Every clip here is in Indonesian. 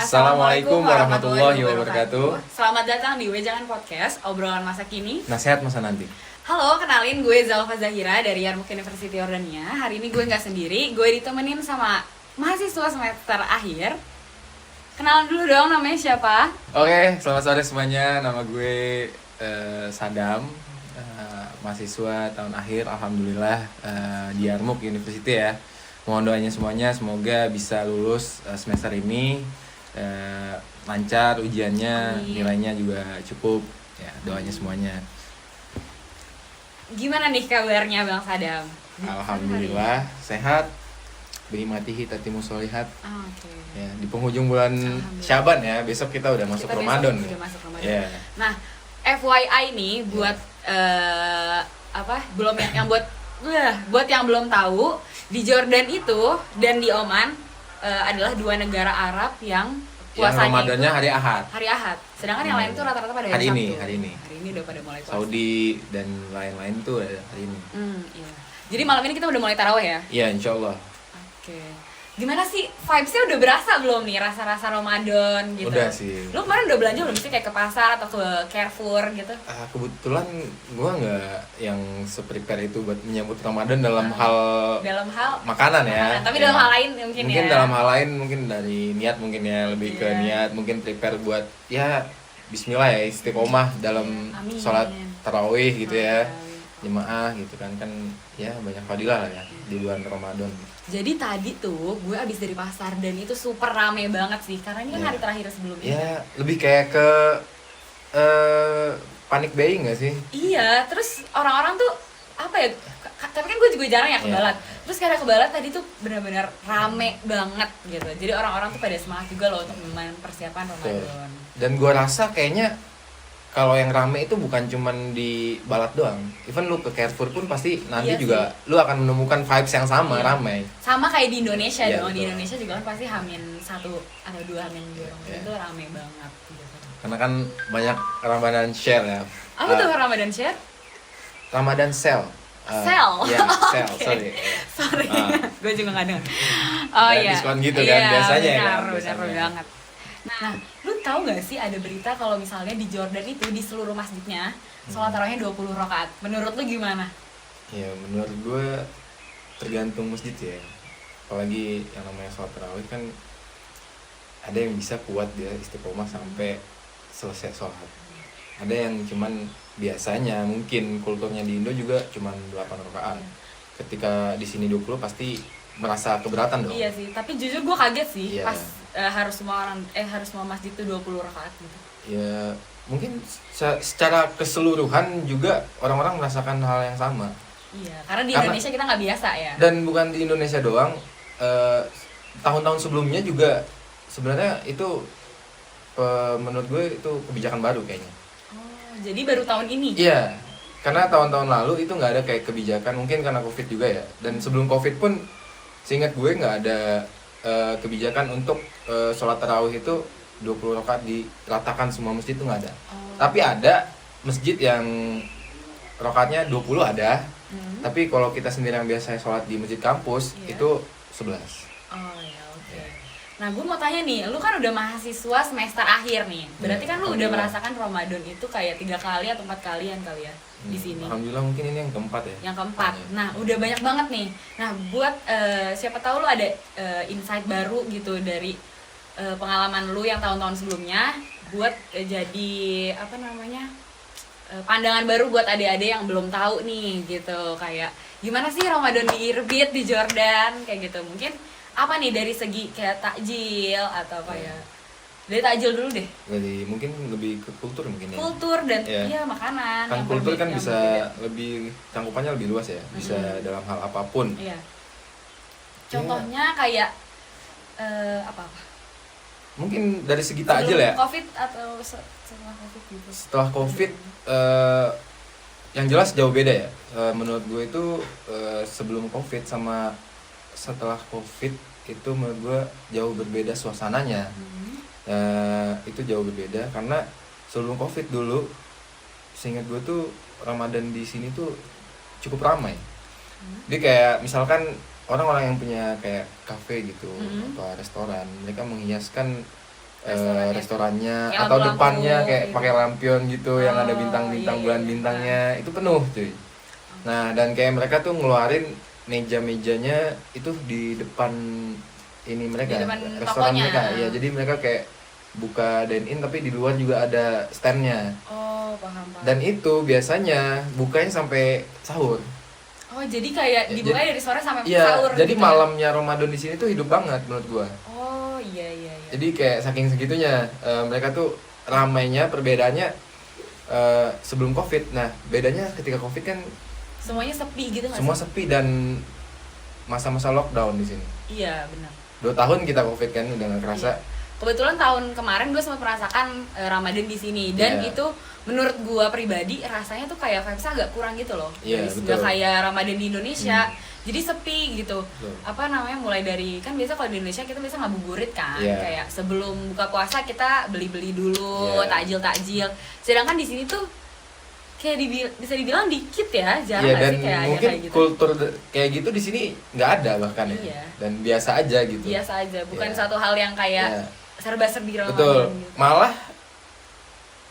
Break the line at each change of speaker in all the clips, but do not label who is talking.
Assalamualaikum warahmatullahi wabarakatuh.
Selamat datang di Wejangan Podcast, obrolan masa kini,
nasihat masa nanti.
Halo, kenalin gue Zalfa Zahira dari Yarmouk University Jordania. Hari ini gue nggak sendiri, gue ditemenin sama mahasiswa semester akhir. Kenalan dulu dong, namanya siapa?
Oke, selamat sore semuanya. Nama gue Sadam, mahasiswa tahun akhir, alhamdulillah di Yarmouk University ya. Mohon doanya semuanya, semoga bisa lulus semester ini, lancar ujiannya, nilainya juga cukup. Ya, doanya semuanya.
Gimana nih kabarnya Bang Sadam?
Alhamdulillah sehat, binikmati tatimu sholihat.
Oke.
Ya, di penghujung bulan Syaban ya, besok kita udah masuk Ramadan.
Udah masuk Ramadan.
Yeah.
Nah, FYI nih buat belum yang buat yang belum tahu, di Jordan itu dan di Oman adalah dua negara Arab yang puasanya
Ramadannya
itu
hari Ahad.
Hari Ahad. Sedangkan yang lain itu rata-rata pada
hari
Sabtu.
ini. Hari
ini udah pada mulai puasa.
Saudi dan lain-lain tuh hari ini.
Iya. Jadi malam ini kita udah mulai tarawih ya?
Iya, insyaallah.
Oke. Gimana sih vibes-nya, udah berasa belum nih rasa-rasa Ramadan gitu?
Udah sih.
Lu kemarin udah belanja belum sih, kayak ke pasar atau ke Carrefour gitu?
Kebetulan gua nggak yang se-prepare itu buat menyambut Ramadan dalam hal makanan ya.
Tapi
ya.
dalam hal lain mungkin ya.
Dalam hal lain mungkin dari niat mungkin ya, lebih ke niat, mungkin prepare buat ya bismillah ya, istiqomah dalam sholat tarawih gitu ya. Jemaah gitu kan ya banyak fadilah lah ya di bulan Ramadan.
Jadi tadi tuh gue abis dari pasar dan itu super rame banget sih, karena ini kan hari terakhir sebelumnya.
Ya lebih kayak ke panic buying nggak sih?
Iya, terus orang-orang tuh apa ya? Tapi kan gue juga jarang ya ke Balat. Terus karena ke Balat tadi tuh benar-benar rame banget gitu. Jadi orang-orang tuh pada semangat juga loh untuk persiapan Ramadan.
Dan gue rasa kayaknya kalau yang rame itu bukan cuman di Balat doang. Even lu ke Carrefour pun pasti nanti juga lu akan menemukan vibes yang sama, ramai.
Sama kayak di Indonesia dong.
Betul.
Di Indonesia juga kan pasti Hamin 1 atau 2 Hamin 2 itu rame banget gitu.
Karena kan banyak Ramadan share ya.
Apa tuh Ramadan share?
Ramadan sale.
Sale?
Iya, sale,
sorry. Gue juga gak dengar.
Diskon gitu kan, biasanya ya.
Benar banget. Nah, lu tahu gak sih ada berita kalau misalnya di Jordan itu di seluruh masjidnya sholat tarawihnya 20 rakaat. Menurut lu gimana?
Ya, menurut gue tergantung masjid ya. Apalagi yang namanya sholat tarawih kan ada yang bisa kuat dia istiqomah sampai selesai sholat. Ada yang cuman biasanya mungkin kulturnya di Indo juga cuman 8 rakaat. Ketika di sini 20 pasti merasa keberatan dong.
Iya sih, tapi jujur gue kaget sih pas harus semua masjid itu 20 rakaat gitu.
Ya, mungkin secara keseluruhan juga orang-orang merasakan hal yang sama.
Iya, karena di Indonesia kita nggak biasa ya.
Dan bukan di Indonesia doang, tahun-tahun sebelumnya juga sebenarnya itu menurut gue itu kebijakan baru kayaknya.
Oh, jadi baru tahun ini?
Iya, karena tahun-tahun lalu itu nggak ada kayak kebijakan, mungkin karena COVID juga ya. Dan sebelum COVID pun seingat gue nggak ada kebijakan untuk sholat tarawih itu 20 rakaat diratakan semua masjid, itu nggak ada. Tapi ada masjid yang rakaatnya 20 ada, tapi kalau kita sendiri yang biasa sholat di masjid kampus itu 11.
Oh ya, oke. Nah, gue mau tanya nih, lu kan udah mahasiswa semester akhir nih, berarti kan lu udah merasakan Ramadan itu kayak 3 kali atau 4 kalian kali ya di sini.
Alhamdulillah mungkin ini yang keempat ya.
Yang keempat. Nah, udah banyak banget nih. Nah, buat siapa tahu lu ada insight baru gitu dari pengalaman lu yang tahun-tahun sebelumnya, buat jadi pandangan baru buat adik-adik yang belum tahu nih gitu, kayak gimana sih Ramadan di Irbit di Jordan kayak gitu. Mungkin apa nih dari segi kayak takjil atau kayak dari takjil dulu deh.
Jadi mungkin lebih ke kultur mungkin ya.
Kultur dan makanan.
Kan kultur kan bisa lebih cangkupannya lebih luas ya, bisa dalam hal apapun.
Iya. Contohnya kayak apa?
Mungkin dari segi takjil ya.
Covid atau setelah Covid gitu.
Setelah Covid yang jelas jauh beda ya. Menurut gue itu sebelum Covid sama setelah Covid itu menurut gue jauh berbeda suasananya. Itu jauh berbeda karena sebelum Covid dulu seingat gue tuh Ramadan di sini tuh cukup ramai. Jadi kayak misalkan orang-orang yang punya kayak kafe gitu atau restoran, mereka menghiaskan restorannya
Kayak
atau
lampu-lampu
depannya kayak
gitu.
pakai lampion gitu yang ada
Oh,
bintang-bintang,
iya,
bulan
iya.
bintangnya itu penuh cuy. Nah dan kayak mereka tuh ngeluarin meja-mejanya itu di depan ini mereka,
Di depan
restoran
tokonya.
mereka ya, jadi mereka kayak buka dine in tapi di luar juga ada standnya.
Oh, paham.
Dan itu biasanya bukanya sampai sahur.
Oh, jadi kayak
Ya,
dibuka dari sore sampai
Iya,
sahur
jadi
gitu.
malamnya Ramadan di sini tuh hidup banget menurut gua.
Oh, iya iya iya.
Jadi kayak saking segitunya mereka tuh ramainya, perbedaannya sebelum Covid. Nah, bedanya ketika Covid kan
Semuanya sepi gitu nggak
semua
sih?
sepi dan masa-masa lockdown di sini.
Iya, benar.
2 tahun kita Covid kan udah nggak kerasa.
Iya. Kebetulan tahun kemarin gue sempat merasakan Ramadan di sini dan
Iya.
itu menurut gue pribadi rasanya tuh kayak vibes-nya agak kurang gitu loh.
Iya,
Jadi
betul.
nggak kayak Ramadan di Indonesia.
Hmm.
Jadi sepi gitu.
Betul.
Apa namanya, mulai dari kan biasa kalau di Indonesia kita biasa ngabuburit kan.
Iya.
Kayak sebelum buka puasa kita beli-beli dulu,
Iya.
takjil-takjil. Sedangkan di sini tuh kayak bisa dibilang dikit ya, jarang
Iya,
nggak
dan
sih kayak ada
mungkin
kayak gitu.
kultur kayak gitu di sini nggak ada bahkan ya.
Iya.
Dan biasa aja gitu.
Biasa aja, bukan
Iya.
satu hal yang kayak
Iya.
serba-serbi Ramadan
Betul.
gitu.
Malah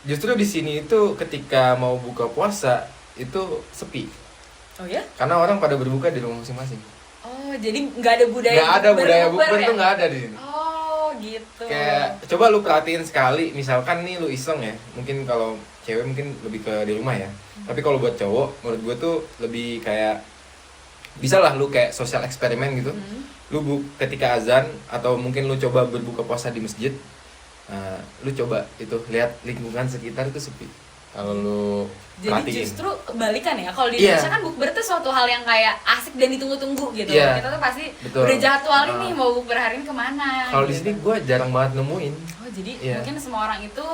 justru di sini itu ketika mau buka puasa itu sepi.
Oh ya?
Karena orang pada berbuka di rumah masing-masing.
Oh, jadi nggak ada budaya
Nggak ada budaya
bukber
bukber
ya?
tuh nggak ada di sini.
Oh, gitu.
Kayak coba lu perhatiin sekali, misalkan nih lu iseng ya, mungkin kalau cewek mungkin lebih ke di rumah ya. Tapi kalau buat cowok, menurut gue tuh lebih kayak bisa lah lu kayak sosial eksperimen gitu. Lu ketika azan atau mungkin lu coba berbuka puasa di masjid, lu coba itu lihat lingkungan sekitar itu sepi. Kalau lu
Jadi
perhatiin.
justru kebalikan ya. Kalau di
Iya.
Indonesia kan bukber tuh suatu hal yang kayak asik dan ditunggu-tunggu gitu.
Iya.
Kita tuh pasti
Betul.
udah jadwalin
Ah.
nih mau bukber hari ini kemana.
Kalau di
gitu.
sini gue jarang banget nemuin.
Oh, jadi
Iya.
mungkin semua orang itu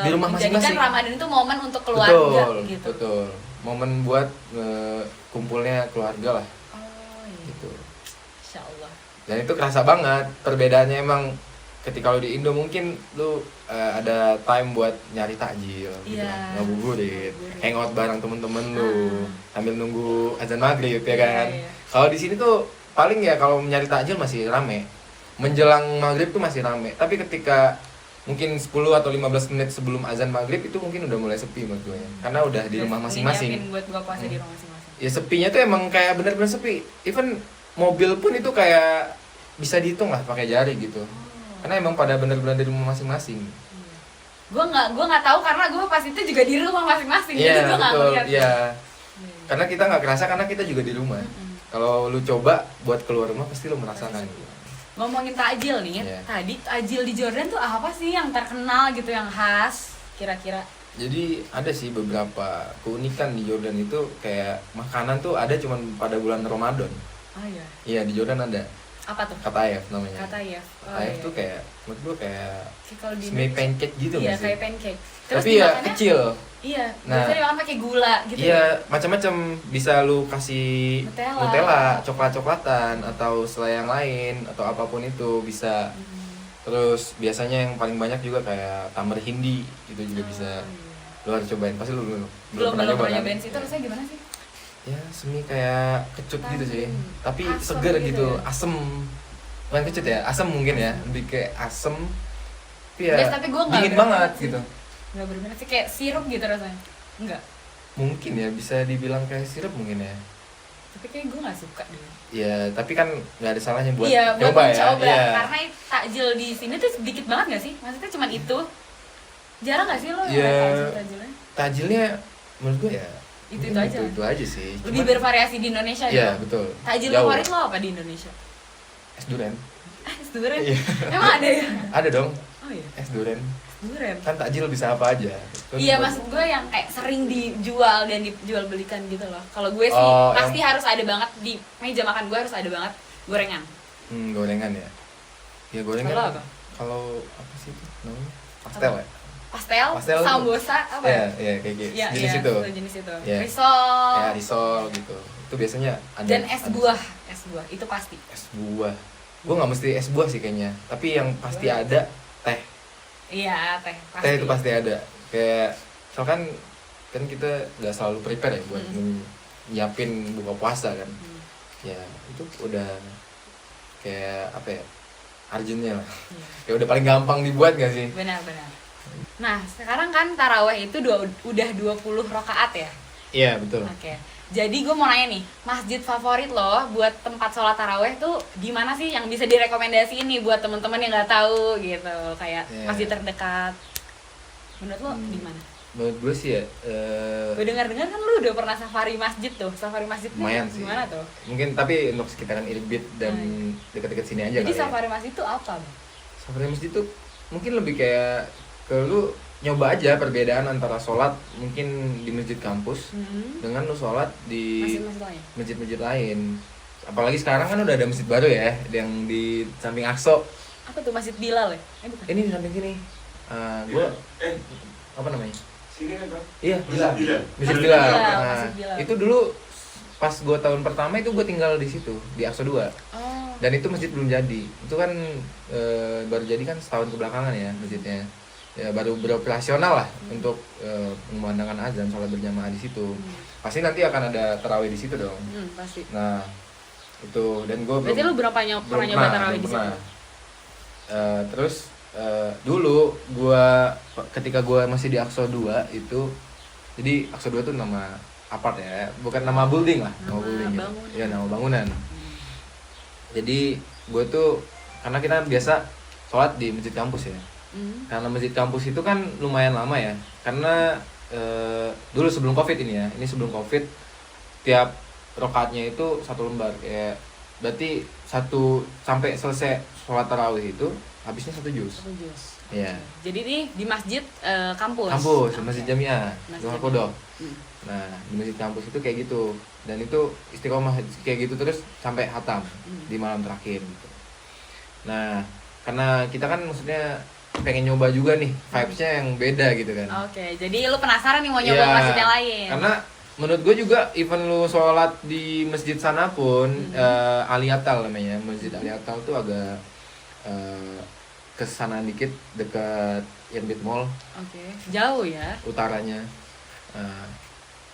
Di rumah
menjadikan
masing-masing.
Ramadan itu momen untuk keluarga
Betul,
gitu.
betul. Momen buat kumpulnya keluarga lah
Oh, iya.
gitu.
Insya Allah.
Dan itu kerasa banget perbedaannya emang ketika lu di Indo mungkin lu ada time buat nyari takjil gitu
Iya.
lah, ngabuburit,
Ngabuburit.
hangout bareng temen-temen lu sambil nunggu azan maghrib ya kan.
Iya, iya.
Kalau di sini tuh paling ya kalau nyari takjil masih rame. Menjelang maghrib tuh masih rame. Tapi ketika mungkin 10 atau 15 menit sebelum azan maghrib itu mungkin udah mulai sepi menurut gue ya. Karena udah di rumah masing-masing.
Nyiapin buat buka puasa di rumah masing-masing.
Ya sepinya tuh emang kayak bener-bener sepi. Even mobil pun itu kayak bisa dihitung lah pakai jari gitu. Karena emang pada bener-bener di rumah masing-masing.
Gue nggak tahu karena gue pas itu juga di rumah masing-masing, jadi
Iya
gue nggak
betul.
ngeliat.
Iya. Karena kita nggak kerasa karena kita juga di rumah. Kalau lu coba buat keluar rumah pasti lu merasakan.
Ngomongin takjil nih,
Iya.
tadi takjil di Jordan tuh apa sih yang terkenal gitu, yang khas kira-kira?
Jadi ada sih beberapa keunikan di Jordan itu, kayak makanan tuh ada cuman pada bulan Ramadan.
Oh iya.
Iya di Jordan ada.
Apa tuh?
Katayef namanya.
Kata ya. Oh,
Katayef
iya.
tuh kayak menurut gua kayak
Kayak kalau di
semi pancake gitu
iya,
nggak sih?
kayak pancake. Terus
Tapi ya
dimakannya-
kecil.
Iya,
Nah.
biasanya dimakan pakai gula gitu.
Iya, macam-macam, bisa lu kasih
Nutella.
coklat-coklatan atau selai yang lain atau apapun itu bisa. Terus biasanya yang paling banyak juga kayak tamar hindi itu juga bisa. Lu harus cobain, pasti lu
Belum
nyoba
pernah
kan?
nyobain sih, itu rasanya gimana sih?
Ya semi kayak kecut gitu sih, tapi
Asem
seger
gitu
gitu,
ya?
asem. Bukan kecut ya, asem mungkin ya, lebih kayak asem. Tapi ya
Yes, tapi gua nggak
dingin
berminat
banget
sih.
gitu.
Nggak berminat sih, kayak sirup gitu rasanya. Enggak.
Mungkin ya bisa dibilang kayak sirup mungkin ya.
Tapi kayak gue nggak suka deh.
Ya, tapi kan nggak ada salahnya buat
Iya, buat
coba ya.
mencoba.
Iya.
Karena takjil di sini tuh sedikit banget nggak sih? Maksudnya cuma itu. Jarang nggak sih lo yang
Iya.
takjilnya?
Tajilnya menurut gue ya
Itu-itu
mungkin
aja.
Itu aja sih.
Lebih
Cuman-
bervariasi di Indonesia
Iya,
gitu.
betul.
Takjil
Jauh.
favorit lo apa di Indonesia?
Es duren.
Es durian?
Iya.
Emang ada ya?
Ada dong,
Oh iya,
es duren.
durian.
Kan takjil bisa apa aja. Kan
Iya,
buat-
maksud gue yang kayak sering dijual dan dijual belikan gitu loh. Kalau gue sih
Oh,
pasti harus ada banget di meja makan gue, harus ada banget gorengan.
gorengan ya. Ya gorengan.
Kalau apa?
Kalau apa sih itu namanya? Pastel ya?
Pastel,
Pastel tuh-
sambosa, apa?
Iya, iya kayak gitu.
Iya,
Jenis
iya,
itu.
jenis itu.
Iya.
Risol.
Ya, risol gitu. Itu biasanya ada.
Dan es
ada-
buah, es buah itu pasti.
Es buah. Gue nggak mesti es buah sih kayaknya. Tapi yang pasti ada teh.
Iya, teh pasti.
Teh itu pasti ada. Kayak misalkan kan kita nggak selalu prepare ya buat nyiapin buka puasa kan. Ya itu udah kayak apa ya, Arjunnya lah.
Iya.
Ya udah paling gampang dibuat gak sih?
Benar-benar. Nah, sekarang kan taraweh itu udah 20 rakaat ya?
Iya betul.
Oke. Jadi gue mau nanya nih, masjid favorit lo buat tempat sholat taraweh tuh di mana sih yang bisa direkomendasiin nih buat teman-teman yang nggak tahu gitu, kayak masjid terdekat. Menurut lo di mana?
Menurut gue sih ya,
Gue dengar-dengar kan lu udah pernah safari masjid tuh, safari masjid tuh
lumayan sih.
gimana tuh?
Mungkin tapi untuk sekitaran Irbit dan dekat-dekat sini aja.
Jadi
kali ya.
safari masjid tuh apa, Bang?
Safari masjid tuh mungkin lebih kayak ke lu nyoba aja perbedaan antara sholat mungkin di masjid kampus dengan lu sholat di
Masjid-masjid lain.
masjid-masjid lain. Apalagi sekarang kan udah ada masjid baru ya, yang di samping Aqsa.
Apa tuh Masjid Bilal ya? Bukan.
Ini di samping sini. Gua apa namanya?
Sini kan bang?
Iya,
Bilal.
Masjid
Masjid
Bilal.
Bilal,
Nah,
Masjid Bilal.
itu dulu pas gua tahun pertama itu gua tinggal di situ, di Aqsa 2.
Oh.
Dan itu masjid belum jadi. Itu kan baru jadi kan setahun kebelakangan ya masjidnya. Ya baru beroperasional lah untuk mengumandangkan azan, sholat berjamaah di situ. Pasti nanti akan ada tarawih di situ dong.
Pasti.
Nah, itu dan gue
Berarti lu pernah nyoba tarawih di situ?
Terus dulu gua ketika gua masih di Aqsa 2 itu, jadi Aqsa 2 tuh nama apart ya, bukan nama building lah, nama building gitu.
bangunan.
Ya, nama bangunan. Jadi gue tuh karena kita biasa sholat di masjid kampus ya. Karena masjid kampus itu kan lumayan lama ya. Karena dulu sebelum Covid ini ya, ini sebelum Covid, tiap rakaatnya itu 1 lembar kayak berarti sampai selesai sholat tarawih itu habisnya 1 juz.
1 juz.
Iya.
Jadi nih di masjid kampus.
Kampus,
Oke.
masjid Jamiah,
Masjid
Doha Kodok.
Hmm.
Nah, di masjid kampus itu kayak gitu. Dan itu istiqomah kayak gitu terus sampai hatam di malam terakhir gitu. Nah, karena kita kan maksudnya pengen nyoba juga nih vibes-nya yang beda gitu kan.
Oke, jadi lu penasaran nih mau nyoba
Iya,
masjid yang lain.
Karena menurut gue juga even lu sholat di masjid sana pun Aliatal namanya, masjid Aliatal tuh agak ke sana dikit, dekat Irbit Mall
Oke, jauh ya.
utaranya.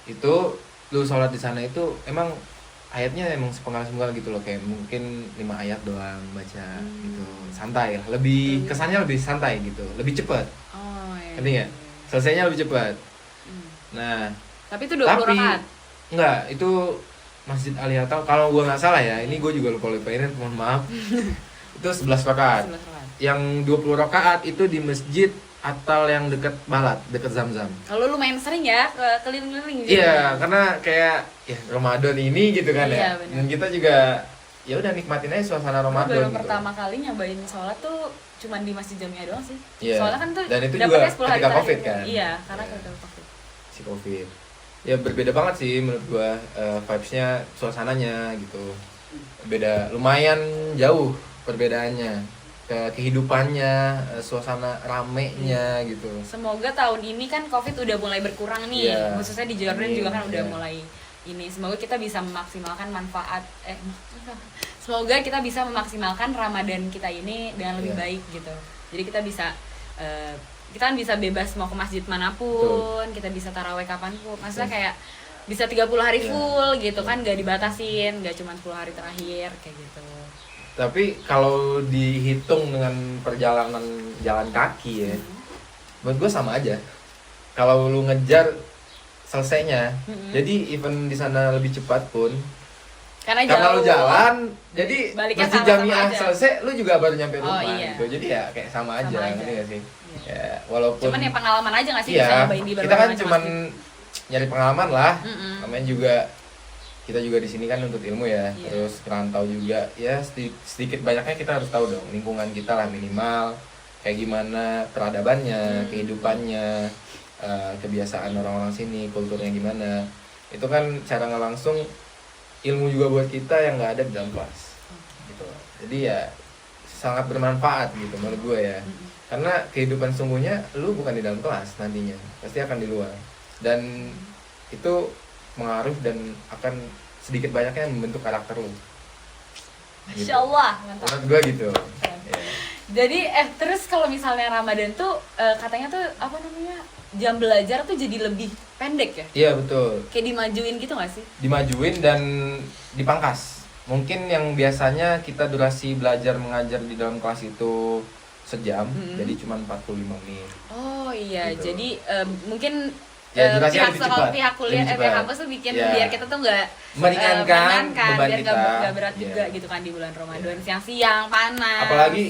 Itu lu sholat di sana itu emang ayatnya emang sepenggal-sepenggal gitu loh, kayak mungkin 5 ayat doang baca gitu, santai lah, lebih kesannya lebih santai gitu, lebih cepat.
Oh iya.
Ngerti nggak? Selesainya lebih cepat. Nah,
Tapi itu 20 rakaat.
enggak, itu Masjid Aliatal kalau gua nggak salah ya, ini gua juga lupa ingat, mohon maaf. Itu 11 rakaat.
11 rakaat.
Yang 20 rakaat itu di Masjid Atal yang dekat Balat, dekat Zamzam.
Kalau lu main sering ya keliling-keliling gitu.
Iya, karena kayak ya Ramadan ini gitu kan
Iya,
ya.
benar.
Dan kita juga ya udah nikmatin aja suasana
Gua
Ramadan
baru
gitu.
pertama kali nyobain sholat tuh cuman di Masjid Jamiah doang sih.
Iya.
Soalnya kan tuh
Dan itu
dapetnya
juga
10 hari
ketika
terakhir.
Covid kan?
Iya, karena
Iya.
ketika Covid.
Si Covid. Ya berbeda banget sih menurut gua, vibes-nya, suasananya gitu. Beda, lumayan jauh perbedaannya. Kehidupannya, suasana ramenya gitu.
Semoga tahun ini kan Covid udah mulai berkurang nih.
Iya.
Khususnya di Jordan
Amin,
juga kan udah
iya.
mulai ini. Semoga kita bisa memaksimalkan manfaat semoga kita bisa memaksimalkan Ramadan kita ini dengan lebih
Iya.
baik gitu. Jadi kita bisa kita kan bisa bebas mau ke masjid manapun, kita bisa taraweh kapanpun. Maksudnya kayak bisa 30 hari
Iya.
full gitu kan, gak dibatasin, gak cuma 10 hari terakhir kayak gitu.
Tapi kalau dihitung dengan perjalanan jalan kaki ya, menurut gue sama aja. Kalau lu ngejar selesainya, jadi even di sana lebih cepat pun,
Karena
lu
jauh.
jalan, jadi
Baliknya
masjid
sama-sama
Jamiah
aja.
selesai, lu juga baru nyampe
Oh,
rumah
iya.
gitu. Jadi ya kayak sama aja,
Sama aja.
ngerti gak sih?
Iya.
Ya, walaupun
Cuman ya pengalaman aja gak sih bisa
iya,
nyobain di
kita
berbagai
kan
macam
cuman
masjid.
nyari pengalaman lah.
Mm-mm.
Namanya juga kita juga di sini kan untuk ilmu ya,
Iya.
terus kerantau juga ya, sedikit banyaknya kita harus tahu dong lingkungan kita lah, minimal kayak gimana peradabannya, kehidupannya, kebiasaan orang-orang sini, kulturnya gimana. Itu kan cara nggak langsung ilmu juga buat kita yang nggak ada di dalam kelas gitu. Jadi ya sangat bermanfaat gitu menurut gue ya, karena kehidupan sungguhnya lu bukan di dalam kelas nantinya, pasti akan di luar, dan itu mengaruh dan akan sedikit banyaknya membentuk karakter lu.
Masya Allah, mantap.
Menurut gue gitu. Ya.
Jadi terus kalau misalnya Ramadan tuh katanya tuh apa namanya, jam belajar tuh jadi lebih pendek ya?
Iya betul.
Kayak dimajuin gitu gak sih?
Dimajuin dan dipangkas. mungkin yang biasanya kita durasi belajar mengajar di dalam kelas itu sejam, jadi cuma 45 menit.
Oh iya,
Gitu.
jadi mungkin
Ya, durasinya
pihak
lebih
sekolah,
cepat,
pihak kuliah,
lebih
pihak
cepat.
kampus tuh bikin
Ya.
biar kita tuh nggak
Meringankan beban
biar
kita.
nggak berat
Ya.
juga gitu kan di bulan Ramadan, siang-siang panas.
Apalagi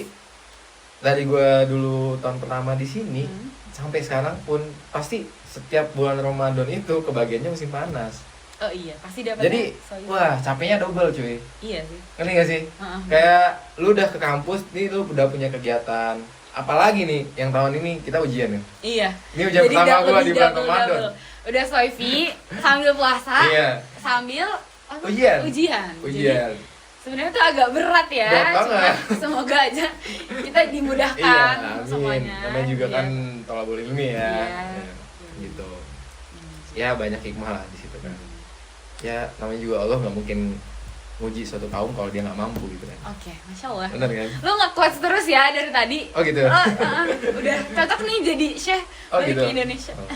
dari gue dulu tahun pertama di sini sampai sekarang pun pasti setiap bulan Ramadan itu kebagiannya musim panas.
Oh iya, pasti dapetnya.
Jadi wah capeknya double cuy.
Iya sih.
Ngerti gak sih?
Heeh.
Kayak lu udah ke kampus nih, lu udah punya kegiatan. Apalagi nih yang tahun ini kita ujian nih.
Iya.
Ini ujian
Jadi
pertama gua di bulan
double.
Ramadan.
Udah soifi sambil puasa,
Iya.
sambil apa?
Ujian.
Ujian.
Ujian.
Jadi, sebenarnya tuh agak berat ya.
Berat
Cuma
banget.
semoga aja kita dimudahkan
Iya, amin.
semuanya.
Namanya juga
Iya.
kan tolabul ilmi ya.
Iya.
Ya, gitu. Ya banyak hikmah lah di situ kan. Ya namanya juga Allah nggak mungkin nguji suatu kaum kalau dia nggak mampu gitu kan.
Oke, masya Allah.
Bener kan?
Lo nge-quotes terus ya dari tadi.
Oh gitu.
Udah cocok nih jadi chef
Oh
balik
gitu.
ke Indonesia.
Oh.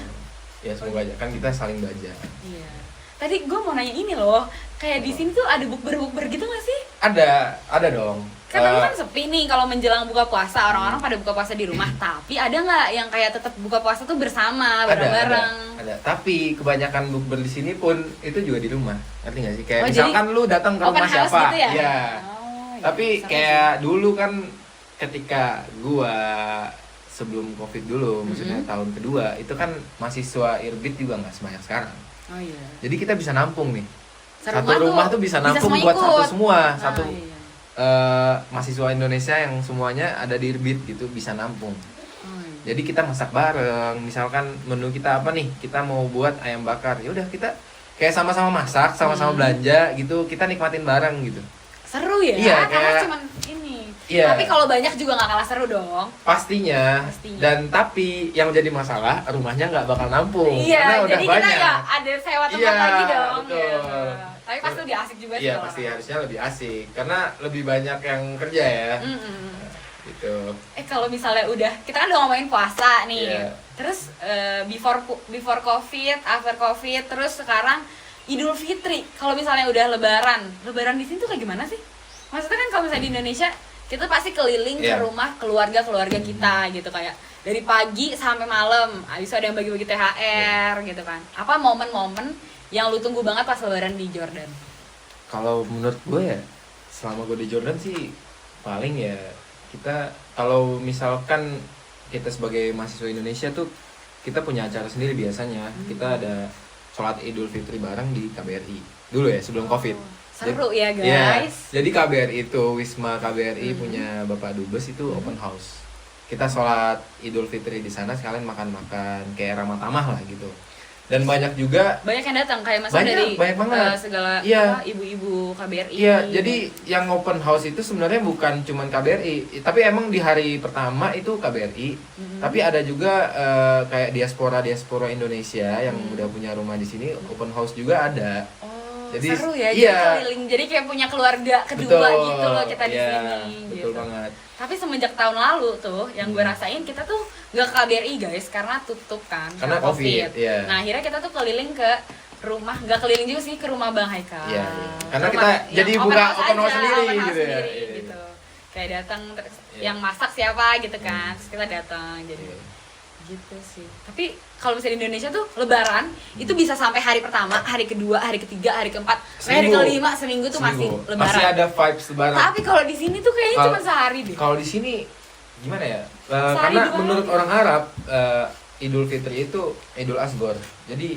Ya semoga aja kan kita saling belajar.
Iya. Tadi gue mau nanya ini loh, kayak di sini tuh ada bukber-bukber gitu nggak sih?
Ada dong.
Karena kan sepi nih kalau menjelang buka puasa, orang-orang pada buka puasa di rumah. Tapi ada nggak yang kayak tetap buka puasa tuh bersama, bareng-bareng?
Ada. Tapi kebanyakan bukber di sini pun itu juga di rumah. Ngerti nggak sih? Kayak
Oh,
misalkan lu datang ke
open
rumah
house
siapa?
gitu ya?
Iya.
Oh, iya.
Tapi
Seru
kayak dulu kan ketika gua sebelum Covid dulu, maksudnya tahun kedua, itu kan mahasiswa Irbit juga nggak sebanyak sekarang.
sih. Oh iya.
Jadi kita bisa nampung nih.
Serumah
Satu rumah tuh bisa nampung
semua
buat
ikut.
satu semua,
Ah,
satu
iya.
mahasiswa Indonesia yang semuanya ada di Irbit gitu bisa nampung.
Oh, iya.
Jadi kita masak bareng, misalkan menu kita apa nih? Kita mau buat ayam bakar. Ya udah kita kayak sama-sama masak, sama-sama belanja gitu, kita nikmatin bareng gitu.
Seru ya?
Iya,
Karena
kayak-
cuman ini.
Iya.
Tapi kalau banyak juga nggak kalah seru dong.
Pastinya.
Pastinya.
Dan tapi yang jadi masalah rumahnya nggak bakal nampung karena
Iya,
udah
jadi
banyak.
kita ya ada sewa tempat
Iya,
lagi dong.
betul.
Gitu. Tapi pasti lebih asik juga sih.
Iya
kalau
pasti
orang.
harusnya lebih asik karena lebih banyak yang kerja ya.
Mm-mm.
Gitu.
Kalau misalnya udah, kita kan udah ngomongin puasa nih.
Iya.
Terus before Covid, after Covid, terus sekarang Idul Fitri. Kalau misalnya udah Lebaran di sini tuh kayak gimana sih? Maksudnya kan kalau misalnya di Indonesia kita pasti keliling ke
Iya.
rumah keluarga kita gitu, kayak dari pagi sampai malam. Habis itu ada yang bagi-bagi THR gitu kan. Apa momen-momen yang lu tunggu banget pas Lebaran di Jordan?
Kalau menurut gue ya selama gue di Jordan sih paling ya kita kalau misalkan kita sebagai mahasiswa Indonesia tuh kita punya acara sendiri biasanya. Kita ada sholat Idul Fitri bareng di KBRI dulu ya sebelum Covid.
Seru ya
Ya,
guys.
jadi KBRI itu Wisma KBRI punya Bapak Dubes itu open house. Kita sholat Idul Fitri di sana sekalian makan-makan kayak ramah tamah lah gitu. Dan banyak juga
Banyak yang datang kayak masa
Banyak,
dari
banyak banget.
segala
Iya.
ibu-ibu KBRI.
iya, jadi yang open house itu sebenarnya bukan cuman KBRI, tapi emang di hari pertama itu KBRI, tapi ada juga kayak diaspora Indonesia yang udah punya rumah di sini, open house juga ada.
Oh,
Jadi,
seru ya,
iya.
jadi keliling. Jadi kayak punya keluarga kedua gitu loh kita di
iya,
sini.
betul
gitu.
banget.
Tapi semenjak tahun lalu tuh, yang gue rasain kita tuh nggak ke KBRI guys, karena tutup kan,
Karena Covid, iya.
Nah akhirnya kita tuh keliling ke rumah, nggak keliling juga sih, ke rumah Bang Haikal.
Iya, iya. Karena
Rumah
kita
yang
jadi buka open house
aja,
sendiri
open house
gitu ya.
sendiri,
Iya, iya.
gitu. Kayak datang, terus
Iya.
yang masak siapa gitu kan, terus kita datang, jadi
Iya.
gitu sih. Tapi kalau misalnya di Indonesia tuh Lebaran itu bisa sampai hari pertama, hari kedua, hari ketiga, hari keempat, sampai hari
Seminggu.
kelima, seminggu tuh masih
Seminggu.
Lebaran.
Masih ada vibes Lebaran.
Tapi kalau di sini tuh kayaknya
Kalau-
cuma sehari deh.
Kalau di sini gimana ya?
Sehari
Karena
dua
menurut
hari.
orang Arab Idul Fitri itu Idul Asghar. Jadi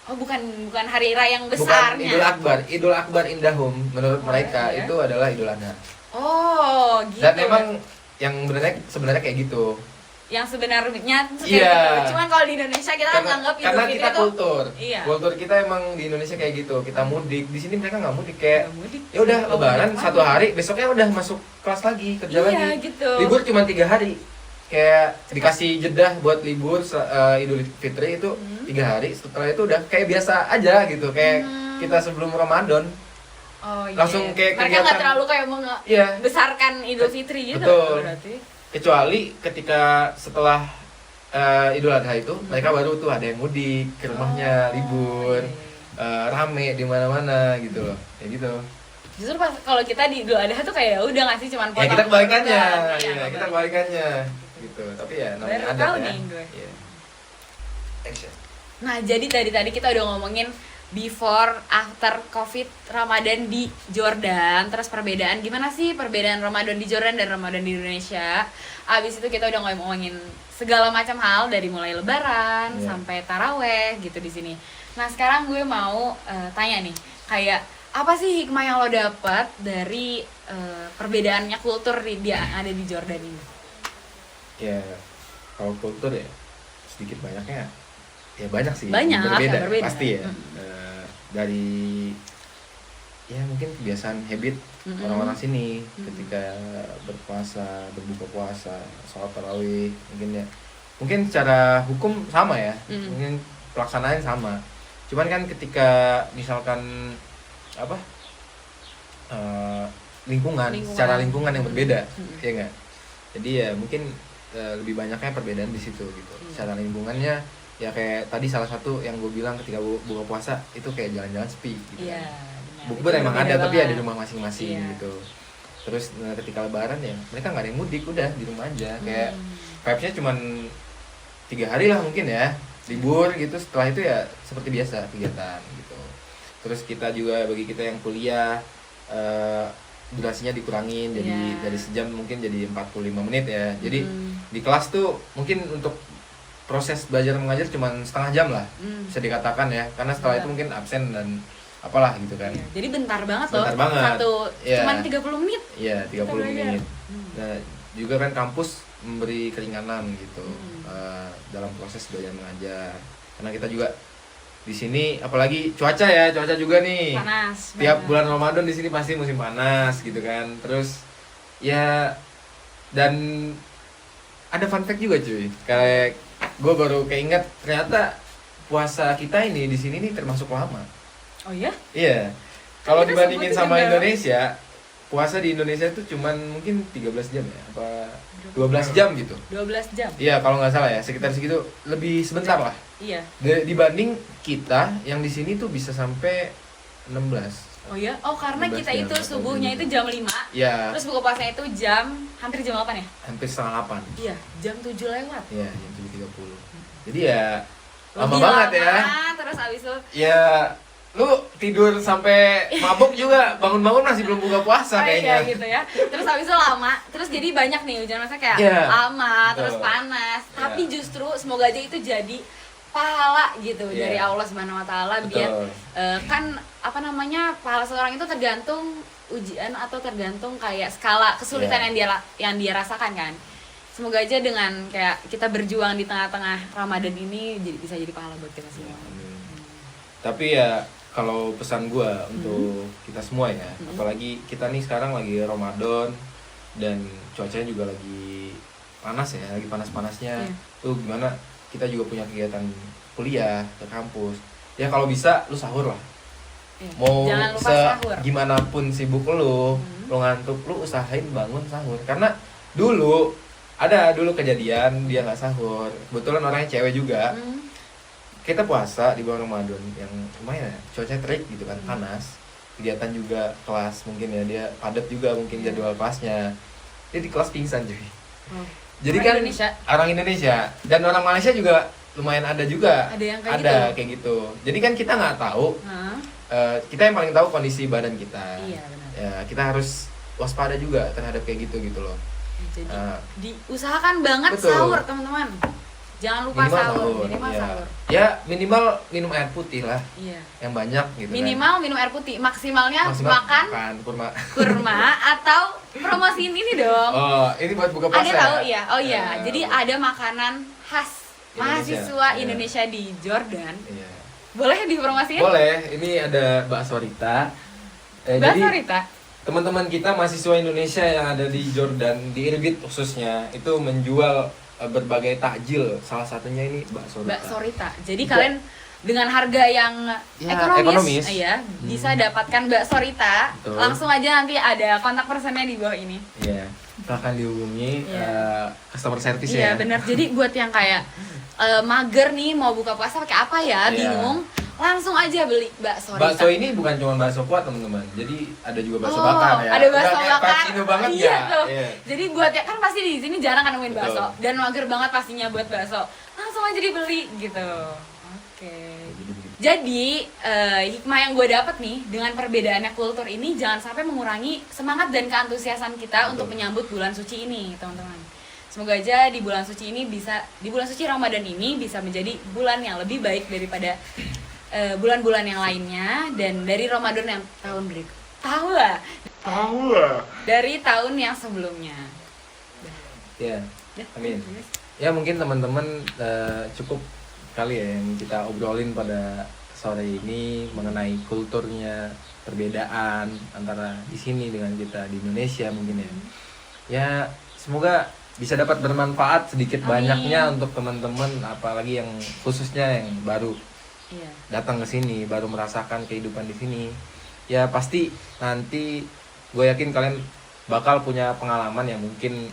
Oh bukan hari raya yang
bukan
besarnya.
Idul Akbar. Idul Akbar indahum menurut
Oh,
mereka
iya.
itu adalah Idul Adha.
Oh gitu.
Dan emang yang sebenarnya kayak gitu.
yang sebenarnya tuh
Iya.
kayak gitu. Cuman kalau di Indonesia kita nganggap Idul
karena
Fitri
kita
tuh
kultur.
Iya.
Kultur kita emang di Indonesia kayak gitu. Kita mudik. Di sini mereka nggak mudik kayak
nggak mudik.
ya udah
Kalau
Lebaran
mudik
satu
mah.
hari, besoknya udah masuk kelas lagi, kerja
Iya,
lagi.
gitu.
Libur cuma 3 hari. Kayak dikasih jeda buat libur Idul Fitri itu 3 hari. Setelah itu udah kayak biasa aja gitu. Kayak kita sebelum Ramadan.
Oh, iya.
Langsung kayak
mereka nggak
kegiatan-
terlalu kayak
Iya.
membesarkan Idul Fitri gitu.
Betul.
Berarti.
Kecuali ketika setelah Idul Adha itu mereka baru tuh ada yang mudik ke rumahnya, libur,
iya.
rame di mana-mana gitu loh, kayak gitu.
Justru pas kalau kita di Idul Adha tuh kayak udah nggak sih cuman
Ya
potong.
kita kebalikannya,
Iya,
ya kita kebalikannya gitu. Tapi ya namanya
Baru
adat
tahu
ya.
nih gue.
Iya. Action.
Nah, jadi tadi kita udah ngomongin before after Covid Ramadan di Jordan, terus perbedaan gimana sih perbedaan Ramadan di Jordan dan Ramadan di Indonesia. Abis itu kita udah ngomongin segala macam hal dari mulai Lebaran
Iya.
sampai Taraweh gitu di sini. Nah, sekarang gue mau tanya nih, kayak apa sih hikmah yang lo dapet dari perbedaannya kultur yang ada di Jordan ini?
Ya kalau kultur ya sedikit banyaknya ya banyak sih,
Banyak,
berbeda,
ya, berbeda.
pasti ya. Dari ya mungkin kebiasaan habit orang-orang sini ketika berpuasa, berbuka puasa, sholat tarawih mungkin secara hukum sama ya, mungkin pelaksanaannya sama, cuman kan ketika misalkan apa lingkungan, secara lingkungan yang berbeda, ya nggak, jadi ya mungkin lebih banyaknya perbedaan di situ gitu. Secara lingkungannya ya kayak tadi salah satu yang gue bilang ketika buka puasa itu kayak jalan-jalan sepi gitu.
Iya,
Kan. Bukber emang ada tapi ya di rumah masing-masing gitu. Terus ketika lebaran ya mereka nggak ada yang mudik, udah di rumah aja. Kayak vibes-nya cuman 3 hari lah mungkin ya, libur gitu. Setelah itu ya seperti biasa kegiatan gitu. Terus kita juga bagi kita yang kuliah durasinya dikurangin jadi dari sejam mungkin jadi 45 menit ya. Jadi di kelas tuh mungkin untuk proses belajar mengajar cuma setengah jam lah bisa dikatakan ya, karena setelah itu mungkin absen dan apalah gitu kan.
Jadi bentar banget
Bentar
loh,
banget.
cuman 30 menit.
Iya, 30
belajar.
menit. Nah, juga kan kampus memberi keringanan gitu dalam proses belajar mengajar. Karena kita juga di sini apalagi cuaca juga nih.
Panas.
Tiap bulan Ramadan di sini pasti musim panas gitu kan. Terus ya dan ada fun fact juga cuy. Kayak gue baru keinget ternyata puasa kita ini di sini nih termasuk lama.
Oh iya?
Iya. Kalau
Kita
dibandingin
sebutin
sama
juga.
Indonesia, puasa di Indonesia itu cuman mungkin 13 jam ya, apa 12 jam gitu.
12 jam.
Iya, kalau nggak salah ya, sekitar segitu, lebih sebentar lah.
Iya.
Dibanding kita yang di sini tuh bisa sampai 16.
Oh iya? Oh, karena
12
kita
jam,
itu
atau
subuhnya
gitu.
itu jam 5.
Iya,
Terus buka puasanya itu hampir jam 8 ya?
hampir setengah 8.
Iya, jam 7 lewat.
Iya, jam 7.30. Jadi ya lama
Lebih
banget ya.
Terus abis itu
Ya, lu tidur sampai mabuk juga, bangun-bangun masih belum buka puasa kayaknya.
Iya gitu ya. Terus abis itu lama, terus jadi banyak nih hujan masa kayak
Iya,
lama,
betul.
terus panas.
Iya.
Tapi justru semoga aja itu jadi pahala gitu
Iya.
dari Allah Subhanahu wa taala
Betul.
biar kan apa namanya pahala seorang itu tergantung ujian atau tergantung kayak skala kesulitan
Iya.
yang dia rasakan kan. Semoga aja dengan kayak kita berjuang di tengah-tengah Ramadan ini bisa jadi pahala buat kita semua.
Tapi ya kalau pesan gua untuk kita semua ya, apalagi kita nih sekarang lagi Ramadan dan cuacanya juga lagi panas ya, lagi panas-panasnya. Tuh gimana kita juga punya kegiatan kuliah ke kampus. Ya kalau bisa lu sahur lah.
Iya.
Mau
Jangan lupa sahur.
gimana pun sibuk lu ngantuk, lu usahain bangun sahur. Karena dulu kejadian dia nggak sahur. Kebetulan orangnya cewek juga. Kita puasa di bulan Ramadan yang lumayan ya, cuaca terik gitu kan, panas. Kegiatan juga kelas mungkin ya, dia padat juga mungkin jadwal kelasnya. Dia di kelas pingsan cuy. Jadi
Orang
kan
Indonesia.
orang Indonesia dan orang Malaysia juga lumayan ada juga.
Ada yang kayak gitu.
kayak gitu. Jadi kan kita nggak tahu.
Hah?
Kita yang paling tahu kondisi badan kita.
Iya, benar.
Ya, kita harus waspada juga terhadap kayak gitu loh.
Jadi
Nah,
diusahakan banget
betul.
sahur teman-teman. Jangan lupa sahur. Minimal
ya.
sahur.
Ya minimal minum air putih lah,
Iya.
yang banyak gitu.
Minimal minum air putih. Maksimalnya
Maksimal
makan
kurma.
kurma atau promosiin ini dong.
Oh, ini buat buka puasa.
Ada tahu ya? Oh iya.
Ya,
Jadi ada makanan khas mahasiswa
Iya.
Indonesia di Jordan.
Iya.
Boleh dipromosiin?
Boleh. Ini ada bakso Rita.
Bakso
Jadi
Rita.
teman-teman kita mahasiswa Indonesia yang ada di Jordan, di Irbit khususnya, itu menjual berbagai takjil. Salah satunya ini bakso Rita.
Bakso Rita. Jadi
Itu-
kalian dengan harga yang
Ya,
ekonomis,
ekonomis.
ya bisa dapatkan bakso Rita.
Betul.
Langsung aja nanti ada kontak personnya di bawah ini.
Iya. Silahkan dihubungi
Iya.
customer service
Iya
ya.
benar. Jadi buat yang kayak mager nih mau buka puasa pakai apa ya,
Iya.
bingung, langsung aja beli bakso
Bakso
Rita.
ini bukan cuma bakso kuat teman-teman, jadi ada juga bakso
Oh,
bakar ya.
ada bakso
Udah kayak
bakar.
Pacino banget
Iya
ya.
tuh.
Iya.
Jadi buat ya kan pasti di sini jarang kan nemuin bakso
Betul.
dan mager banget pastinya buat bakso. Langsung aja dibeli gitu. Oke. Jadi hikmah yang gue dapet nih dengan perbedaannya kultur ini jangan sampai mengurangi semangat dan keantusiasan kita
Betul.
untuk menyambut bulan suci ini, teman-teman. Semoga aja di bulan suci ini di bulan suci Ramadan ini bisa menjadi bulan yang lebih baik daripada bulan-bulan yang lainnya dan dari Ramadan yang tahun berikut. Tahu lah. Dari tahun yang sebelumnya.
Ya.
Dah.
Amin. Ya mungkin teman-teman cukup kali ya yang kita obrolin pada sore ini mengenai kulturnya, perbedaan antara di sini dengan kita di Indonesia mungkin ya. Ya semoga bisa dapat bermanfaat sedikit
Amin.
banyaknya untuk teman-teman, apalagi yang khususnya yang baru
Iya.
datang ke sini, baru merasakan kehidupan di sini. Ya pasti nanti gue yakin kalian bakal punya pengalaman yang mungkin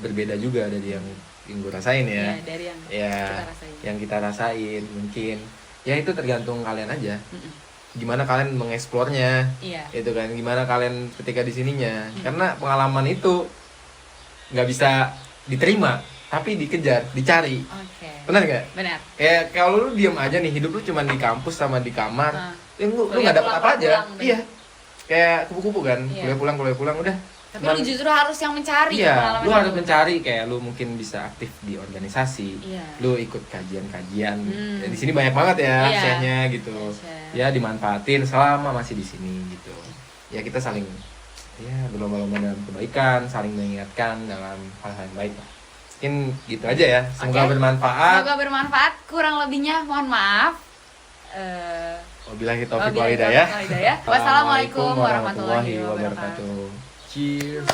berbeda juga dari yang gue rasain ya.
Iya, dari yang
Ya,
kita rasain.
yang kita rasain mungkin. Ya itu tergantung kalian aja.
Mm-mm.
Gimana kalian mengeksplornya.
Iya.
Itu kan gimana kalian ketika di sininya. Karena pengalaman itu nggak bisa diterima, tapi dikejar, dicari.
Oke.
Benar nggak?
Benar.
Kayak kalau lu diem aja nih, hidup lu cuma di kampus sama di kamar,
Nah.
lu
Kuliah
nggak dapet apa aja.
pulang, bener.
Iya. Kayak kupu-kupu kan,
Iya.
kuliah pulang udah.
Tapi
Cuman-
lu justru harus yang mencari
Iya,
pengalaman
lu harus
itu.
mencari, kayak lu mungkin bisa aktif di organisasi.
Iya.
Lu ikut kajian-kajian.
Hmm.
Ya, di sini banyak banget ya
Iya.
share-nya gitu.
Share.
Ya dimanfaatin selama masih di sini gitu. Ya kita saling ya berlomba-lomba dalam kebaikan, saling mengingatkan dalam hal-hal yang baik lah. Mungkin gitu aja ya. Semoga
Oke.
bermanfaat.
Semoga bermanfaat. Kurang lebihnya mohon maaf.
Wabillahi taufiq
Wabillahi
wal hidayah.
taufiq wal hidayah. Wassalamualaikum warahmatullahi
wabarakatuh. Cheers.